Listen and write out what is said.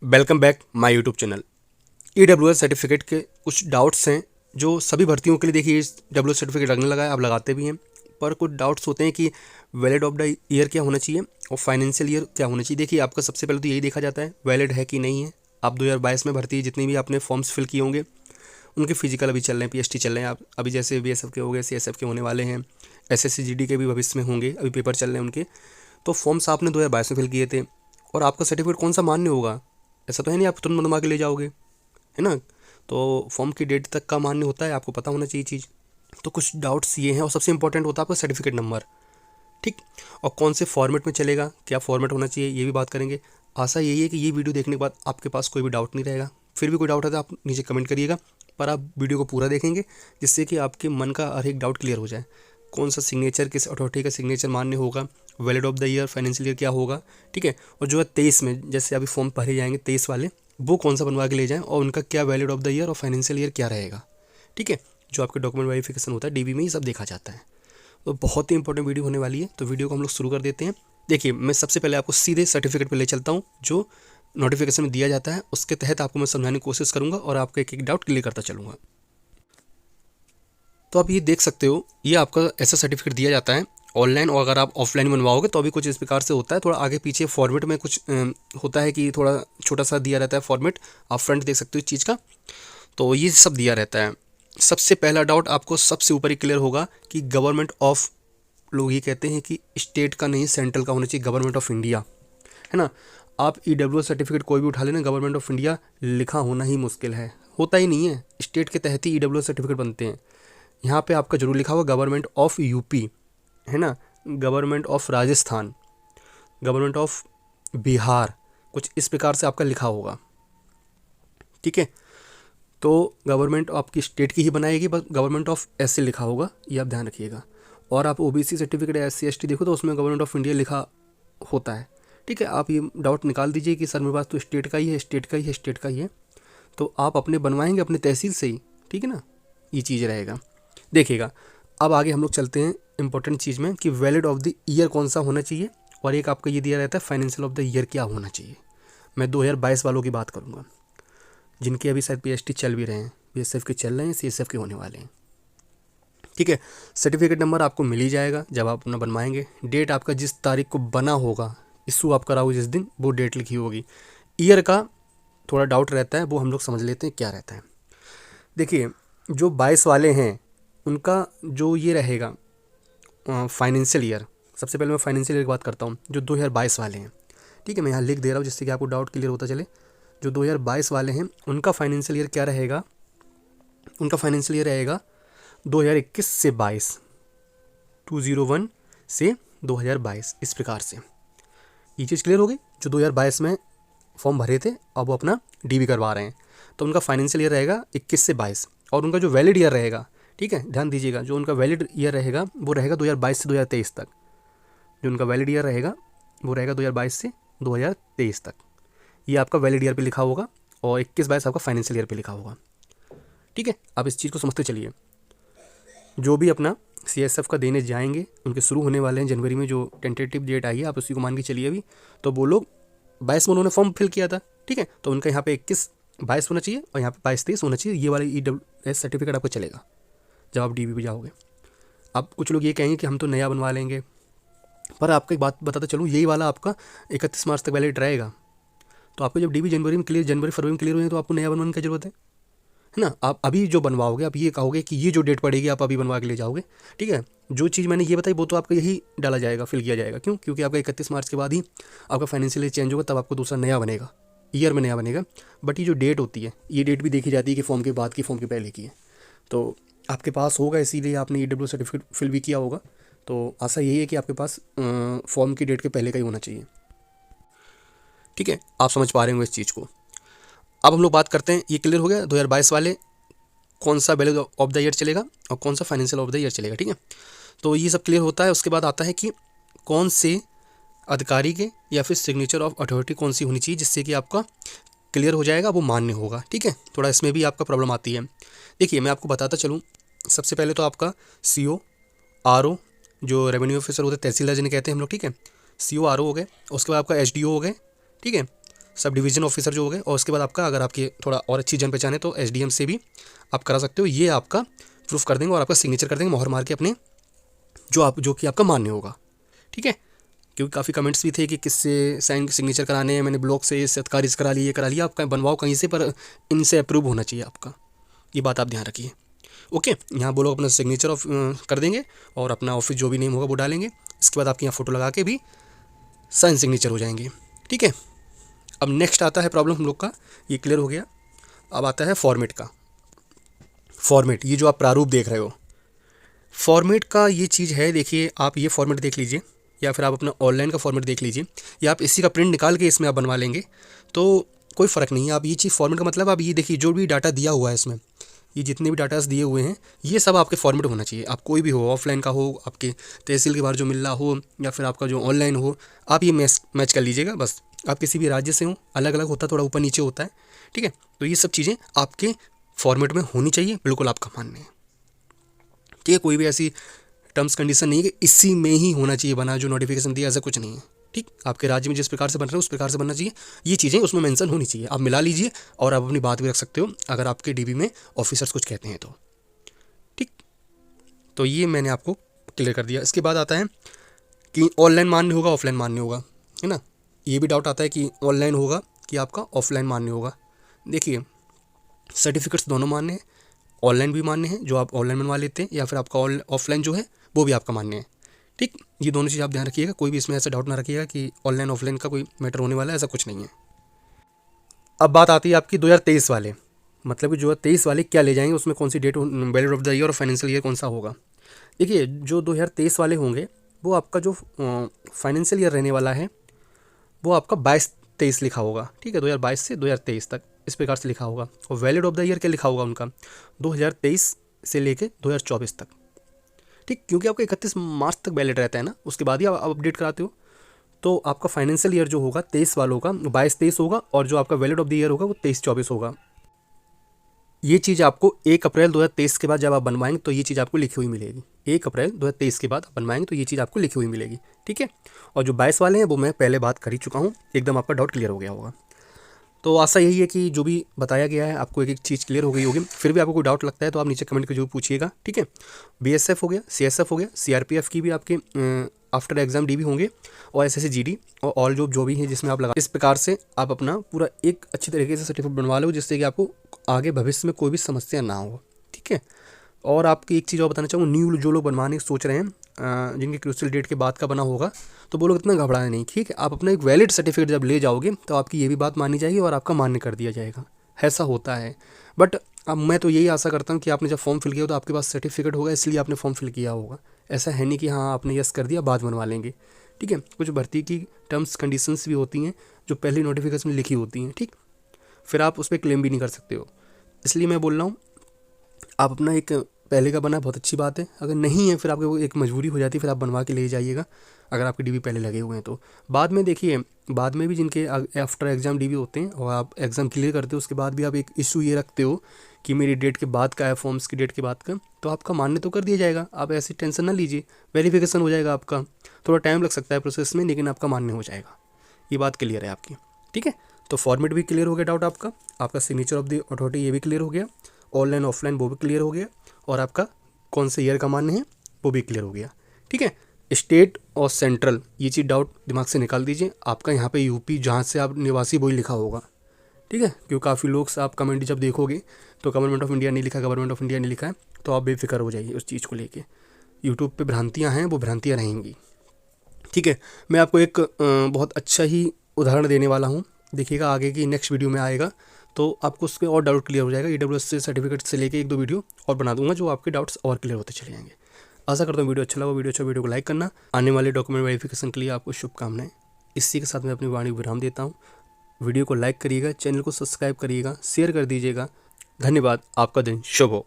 Welcome back my YouTube channel. EWS certificate के कुछ doubts हैं जो सभी भर्तियों के लिए। देखिए, EWS सर्टिफिकेट लगने लगा है, आप लगाते भी हैं, पर कुछ डाउट्स होते हैं कि वैलिड ऑफ द ईयर क्या होना चाहिए और फाइनेंशियल ईयर क्या होना चाहिए। देखिए, आपका सबसे पहले तो यही देखा जाता है वैलिड है कि नहीं है। आप 2022 में भर्ती जितनी भी आपने फॉर्म्स फिल किए होंगे उनके फिजिकल अभी चल रहे हैं, PST चल रहे हैं। आप अभी जैसे BSF के हो गए, CSF के होने वाले हैं, SSC GD के भी भविष्य में होंगे, अभी पेपर चल रहे हैं उनके। तो फॉर्म्स आपने 2022 में फिल किए थे और आपका सर्टिफिकेट कौन सा मान्य होगा? ऐसा तो है नहीं आप तुरंत बनवा के ले जाओगे, है ना। तो फॉर्म की डेट तक का मान्य होता है, आपको पता होना चाहिए चीज़। तो कुछ डाउट्स ये हैं और सबसे इंपॉर्टेंट होता है आपका सर्टिफिकेट नंबर, ठीक। और कौन से फॉर्मेट में चलेगा, क्या फॉर्मेट होना चाहिए, ये भी बात करेंगे। आशा यही है कि ये वीडियो देखने के बाद आपके पास कोई भी डाउट नहीं रहेगा। फिर भी कोई डाउट है तो आप नीचे कमेंट करिएगा, पर आप वीडियो को पूरा देखेंगे जिससे कि आपके मन का हर एक डाउट क्लियर हो जाए। कौन सा सिग्नेचर, किस अथॉरिटी का सिग्नेचर मान्य होगा, valid of the year, financial year क्या होगा, ठीक है। और जो है 23 में जैसे अभी फॉर्म भरे जाएंगे 23 वाले, वो कौन सा बनवा के ले जाएं और उनका क्या वैलिड ऑफ द ईयर और फाइनेंशियल ईयर क्या रहेगा, ठीक है। जो आपके डॉक्यूमेंट वेरिफिकेशन होता है DB में, ये सब देखा जाता है। तो बहुत ही इंपॉर्टेंट वीडियो होने वाली है, तो वीडियो को हम लोग शुरू कर देते हैं। देखिए, मैं सबसे पहले आपको सीधे सर्टिफिकेट पे ले चलता हूँ जो नोटिफिकेशन में दिया जाता है, उसके तहत आपको मैं समझाने की कोशिश करूँगा और आपका एक एक डाउट क्लियर करता चलूँगा। तो आप ये देख सकते हो, ये आपका ऐसा सर्टिफिकेट दिया जाता है ऑनलाइन, और अगर आप ऑफलाइन बनवाओगे तो अभी कुछ इस प्रकार से होता है। थोड़ा आगे पीछे फॉर्मेट में कुछ होता है कि थोड़ा छोटा सा दिया रहता है फॉर्मेट। आप फ्रंट देख सकते हो इस चीज़ का, तो ये सब दिया रहता है। सबसे पहला डाउट आपको सबसे ऊपर ही क्लियर होगा कि गवर्नमेंट ऑफ, लोग ये कहते हैं कि स्टेट का नहीं सेंट्रल का होना चाहिए, गवर्नमेंट ऑफ इंडिया, है ना। आप EWS सर्टिफिकेट कोई भी उठा लेना, गवर्नमेंट ऑफ इंडिया लिखा होना ही मुश्किल है, होता ही नहीं है। स्टेट के तहत ही EWS सर्टिफिकेट बनते हैं। यहाँ पे आपका जरूर लिखा हुआ गवर्नमेंट ऑफ यूपी, है ना, government of Rajasthan, government of Bihar, कुछ इस प्रकार से आपका लिखा होगा, ठीक है। तो गवर्नमेंट आपकी स्टेट की ही बनाएगी, बस गवर्नमेंट ऑफ ऐसे लिखा होगा, ये आप ध्यान रखिएगा। और आप OBC सर्टिफिकेट SC ST देखो तो उसमें गवर्नमेंट ऑफ इंडिया लिखा होता है, ठीक है। आप ये डाउट निकाल दीजिए कि सर मेरे पास तो स्टेट का ही है, स्टेट का ही है, स्टेट का ही है, तो आप अपने बनवाएंगे अपने तहसील से ही, ठीक है ना, ये चीज़ रहेगा। देखिएगा, अब आगे हम लोग चलते हैं इंपॉर्टेंट चीज़ में कि वैलिड ऑफ द ईयर कौन सा होना चाहिए, और एक आपका ये दिया रहता है फाइनेंशियल ऑफ द ईयर क्या होना चाहिए। मैं 2022 वालों की बात करूँगा, जिनके अभी शायद PST चल भी रहे हैं, BSF के चल रहे हैं, CSF के होने वाले हैं, ठीक है। सर्टिफिकेट नंबर आपको मिल ही जाएगा जब आप अपना बनवाएंगे। डेट आपका जिस तारीख को बना होगा, इशू आप कराओगे जिस दिन, वो डेट लिखी होगी। ईयर का थोड़ा डाउट रहता है, वो हम लोग समझ लेते हैं क्या रहता है। देखिए, जो 22 वाले हैं उनका जो ये रहेगा फाइनेंशियल ईयर, सबसे पहले मैं फाइनेंशियल ईयर की बात करता हूँ। जो 2022 वाले हैं, ठीक है, मैं यहाँ लिख दे रहा हूँ जिससे कि आपको डाउट क्लियर होता चले। जो 2022 वाले हैं उनका फाइनेंशियल ईयर क्या रहेगा, उनका फाइनेंशियल ईयर रहेगा 2021 से 22, 201 से 2022, इस प्रकार से। ये चीज़ क्लियर हो गई। जो 2022 में फॉर्म भरे थे अब वो अपना DB करवा रहे हैं, तो उनका फाइनेंशियल ईयर रहेगा 21 से 22, और उनका जो वैलिड ईयर रहेगा, ठीक है, ध्यान दीजिएगा, जो उनका वैलिड ईयर रहेगा वो रहेगा 2022 से 2023 तक। जो उनका वैलिड ईयर रहेगा वो रहेगा 2022 से 2023 तक। ये आपका वैलिड ईयर पे लिखा होगा और 21-22 आपका फाइनेंशियल ईयर पे लिखा होगा, ठीक है। आप इस चीज़ को समझते चलिए। जो भी अपना CSF का देने जाएंगे, उनके शुरू होने वाले हैं जनवरी में, जो टेंटेटिव डेट आई है आप उसी को मान के चलिए अभी। तो वो लोग 22 में उन्होंने फॉर्म फिल किया था, ठीक है, तो उनका यहाँ पे 21-22 होना चाहिए और यहाँ पे 22-23 होना चाहिए। ये वाला EWS सर्टिफिकेट आपको चलेगा जब आप DB पे जाओगे। अब कुछ लोग ये कहेंगे कि हम तो नया बनवा लेंगे, पर आपको एक बात बताता चलूँ, यही वाला आपका 31 मार्च तक वैलिड रहेगा। तो आपको जब DB जनवरी में क्लियर, जनवरी फरवरी में क्लियर हुए तो आपको नया बनवाने की जरूरत है ना। आप अभी जो बनवाओगे आप ये कहोगे कि ये जो डेट पड़ेगी आप अभी बनवा के ले जाओगे, ठीक है। जो चीज़ मैंने ये बताई वो तो आपका यही डाला जाएगा, फिल किया जाएगा। क्यों? क्योंकि आपका 31 मार्च के बाद ही आपका फाइनेंशियल ईयर चेंज होगा, तब आपको दूसरा नया बनेगा, ईयर में नया बनेगा। बट ये जो डेट होती है, ये डेट भी देखी जाती है कि फॉर्म के बाद की, फॉर्म के पहले की है। तो आपके पास होगा, इसीलिए आपने EWS सर्टिफिकेट फिल भी किया होगा। तो आशा यही है कि आपके पास फॉर्म की डेट के पहले का ही होना चाहिए, ठीक है। आप समझ पा रहे होंगे इस चीज़ को। अब हम लोग बात करते हैं, ये क्लियर हो गया 2022 वाले कौन सा वैल्यू ऑफ द ईयर चलेगा और कौन सा फाइनेंशियल ऑफ द ईयर चलेगा, ठीक है। तो ये सब क्लियर होता है। उसके बाद आता है कि कौन से अधिकारी के या फिर सिग्नेचर ऑफ अथॉरिटी कौन सी होनी चाहिए, जिससे कि आपका क्लियर हो जाएगा, वो मान्य होगा, ठीक है। थोड़ा इसमें भी आपका प्रॉब्लम आती है। देखिए, मैं आपको बताता चलूँ, सबसे पहले तो आपका CO RO, जो रेवेन्यू ऑफिसर होते हैं, तहसीलदार जिन्हें कहते हैं हम लोग, ठीक है, CO RO हो गए। उसके बाद आपका SDO हो गए, ठीक है। सब डिवीज़न ऑफिसर जो हो गए। और उसके बाद आपका, अगर आपकी थोड़ा और अच्छी जान पहचान है तो एसडीएम से भी आप करा सकते हो। ये आपका प्रूफ कर देंगे और आपका सिग्नेचर कर देंगे मोहर मार के अपने, जो कि आपका मान्य होगा। ठीक है, क्योंकि काफ़ी कमेंट्स भी थे कि किससे साइन सिग्नेचर कराने हैं, मैंने ब्लॉक से सत्कारी से करा लिए, ये करा लिया। आपका बनवाओ कहीं से, पर इनसे अप्रूव होना चाहिए आपका, ये बात आप ध्यान रखिए। ओके, यहाँ वो लोग अपना सिग्नेचर ऑफ कर देंगे और अपना ऑफिस जो भी नेम होगा वो डालेंगे। इसके बाद आपके यहाँ फ़ोटो लगा के भी साइन सिग्नेचर हो जाएंगे। ठीक है, अब नेक्स्ट आता है प्रॉब्लम हम लोग का, ये क्लियर हो गया। अब आता है फॉर्मेट का। फॉर्मेट, ये जो आप प्रारूप देख रहे हो, फॉर्मेट का ये चीज़ है। देखिए, आप ये फॉर्मेट देख लीजिए या फिर आप अपना ऑनलाइन का फॉर्मेट देख लीजिए, या आप इसी का प्रिंट निकाल के इसमें आप बनवा लेंगे तो कोई फ़र्क नहीं है। आप ये चीज़ फॉर्मेट का मतलब, आप ये देखिए जो भी डाटा दिया हुआ है इसमें, ये जितने भी डाटास दिए हुए हैं ये सब आपके फॉर्मेट होना चाहिए। आप कोई भी हो, ऑफलाइन का हो, आपके तहसील के बाहर जो मिल रहा हो, या फिर आपका जो ऑनलाइन हो, आप ये मैच कर लीजिएगा बस। आप किसी भी राज्य से हो, अलग अलग होता है, थोड़ा ऊपर नीचे होता है। ठीक है, तो ये सब चीज़ें आपके फॉर्मेट में होनी चाहिए, बिल्कुल आपका मानना है। ठीक है, कोई भी ऐसी टर्म्स कंडीशन नहीं है कि इसी में ही होना चाहिए बना जो नोटिफिकेशन दिया, ऐसा कुछ नहीं है। ठीक, आपके राज्य में जिस प्रकार से बन रहा है उस प्रकार से बनना चाहिए, ये चीज़ें उसमें मेंशन होनी चाहिए। आप मिला लीजिए और आप अपनी बात भी रख सकते हो अगर आपके डीबी में ऑफिसर्स कुछ कहते हैं तो। ठीक, तो ये मैंने आपको क्लियर कर दिया। इसके बाद आता है कि ऑनलाइन मान्य होगा, ऑफलाइन मान्य होगा, है ना। ये भी डाउट आता है कि ऑनलाइन होगा कि आपका ऑफलाइन मान्य होगा। देखिए, सर्टिफिकेट्स दोनों मान्य हैं, ऑनलाइन भी मान्य है जो आप ऑनलाइन बनवा लेते हैं, या फिर आपका ऑफलाइन जो है वो भी आपका मान्य है। ठीक, ये दोनों चीज़ आप ध्यान रखिएगा, कोई भी इसमें ऐसा डाउट ना रखिएगा कि ऑनलाइन ऑफलाइन का कोई मैटर होने वाला है, ऐसा कुछ नहीं है। अब बात आती है आपकी 2023 वाले, मतलब कि 2023 वाले क्या ले जाएंगे, उसमें कौन सी date valid of the year और फाइनेंशियल ईयर कौन सा होगा। देखिए, जो 2023 वाले होंगे वो आपका जो फाइनेंशियल ईयर रहने वाला है वो आपका 22-23 लिखा होगा। ठीक है, 2022 से 2023 तक इस प्रकार से लिखा होगा। और वैलिड ऑफ द ईयर क्या लिखा होगा उनका, 2023 से लेके 2024 तक। ठीक, क्योंकि आपका 31 मार्च तक वैलिड रहता है ना, उसके बाद ही आप अपडेट कराते हो। तो आपका फाइनेंशियल ईयर जो होगा 23 वालों का 22-23 होगा, और जो आपका वैलिड ऑफ द ईयर होगा वो 23-24 होगा। ये चीज़ आपको 1 अप्रैल 2023 के बाद जब आप बनवाएंगे तो ये चीज़ आपको लिखी हुई मिलेगी। 1 अप्रैल 2023 के बाद आप बनवाएंगे तो ये चीज़ आपको लिखी हुई मिलेगी। ठीक है, और जो 22 वाले हैं वो मैं पहले बात कर ही चुका हूँ, एकदम आपका डाउट क्लियर हो गया होगा। तो आशा यही है कि जो भी बताया गया है आपको एक एक चीज़ क्लियर हो गई होगी। फिर भी आपको कोई डाउट लगता है तो आप नीचे कमेंट के जरूर पूछिएगा। ठीक है, बीएसएफ हो गया, सीएसएफ हो गया, सीआरपीएफ की भी आपके आफ्टर एग्जाम डीबी होंगे, और एसएससी जीडी और ऑल जो भी है जिसमें आप लगा, इस प्रकार से आप अपना पूरा एक अच्छी तरीके से सर्टिफिकेट बनवा लो, जिससे कि आपको आगे भविष्य में कोई भी समस्या ना हो। ठीक है, और आपकी एक चीज़ और बताना चाहूँगा, न्यू जो लोग बनवाने की सोच रहे हैं, जिनके क्रूशियल डेट के बाद का बना होगा, तो वो लोग इतना घबराए नहीं। ठीक है, आप अपना एक वैलिड सर्टिफिकेट जब ले जाओगे तो आपकी ये भी बात मानी जाएगी और आपका मान्य कर दिया जाएगा। ऐसा होता है, बट अब मैं तो यही आशा करता हूँ कि आपने जब फॉर्म फिल किया तो आपके पास सर्टिफिकेट होगा, इसलिए आपने फॉर्म फिल किया होगा। ऐसा है नहीं कि हाँ आपने यस कर दिया बाद बनवा लेंगे। ठीक है, कुछ भर्ती की टर्म्स कंडीशंस भी होती हैं जो पहले नोटिफिकेशन में लिखी होती हैं। ठीक, फिर आप उस पर क्लेम भी नहीं कर सकते हो, इसलिए मैं बोल रहा हूँ आप अपना एक पहले का बना बहुत अच्छी बात है। अगर नहीं है फिर आपको एक मजबूरी हो जाती है, फिर आप बनवा के ले जाइएगा अगर आपके डीबी पहले लगे हुए हैं तो। बाद में देखिए, बाद में भी जिनके आफ्टर एग्ज़ाम डीबी होते हैं और आप एग्ज़ाम क्लियर करते हो उसके बाद भी आप एक इशू ये रखते हो कि मेरी डेट के बाद का है, फॉर्म्स की डेट के बाद का, तो आपका मान्य तो कर दिया जाएगा। आप ऐसी टेंशन ना लीजिए, वेरिफिकेशन हो जाएगा आपका, थोड़ा टाइम लग सकता है प्रोसेस में, लेकिन आपका मान्य हो जाएगा। ये बात क्लियर है आपकी। ठीक है, तो फॉर्मेट भी क्लियर हो गया डाउट आपका सिग्नेचर ऑफ द अथॉरिटी ये भी क्लियर हो गया, ऑनलाइन ऑफलाइन वो भी क्लियर हो गया, और आपका कौन से ईयर का मान्य है वो भी क्लियर हो गया। ठीक है, स्टेट और सेंट्रल ये चीज़ डाउट दिमाग से निकाल दीजिए। आपका यहाँ पे यूपी जहाँ से आप निवासी वही लिखा होगा। ठीक है, क्योंकि काफ़ी लोग से आप कमेंट जब देखोगे तो गवर्नमेंट ऑफ इंडिया नहीं लिखा, गवर्नमेंट ऑफ इंडिया नहीं लिखा है, तो आप बेफिक्र हो जाइए उस चीज़ को लेके। यूट्यूब पे भ्रांतियाँ हैं, वो भ्रांतियाँ रहेंगी। ठीक है, मैं आपको एक बहुत अच्छा ही उदाहरण देने वाला हूँ, देखिएगा आगे की नेक्स्ट वीडियो में आएगा तो आपको उस पर और डाउट क्लियर हो जाएगा। EWS से सर्टिफिकेट से लेके 1-2 वीडियो और बना दूंगा जो आपके डाउट्स और क्लियर होते चले जाएंगे। आशा करता हूँ वीडियो अच्छा लगा, वीडियो को लाइक करना। आने वाले डॉक्यूमेंट वेरिफिकेशन के लिए आपको शुभकामनाएं। इसी के साथ मैं अपनी वाणी को विराम देता हूँ। वीडियो को लाइक करिएगा, चैनल को सब्सक्राइब करिएगा, शेयर कर दीजिएगा। धन्यवाद, आपका दिन शुभ हो।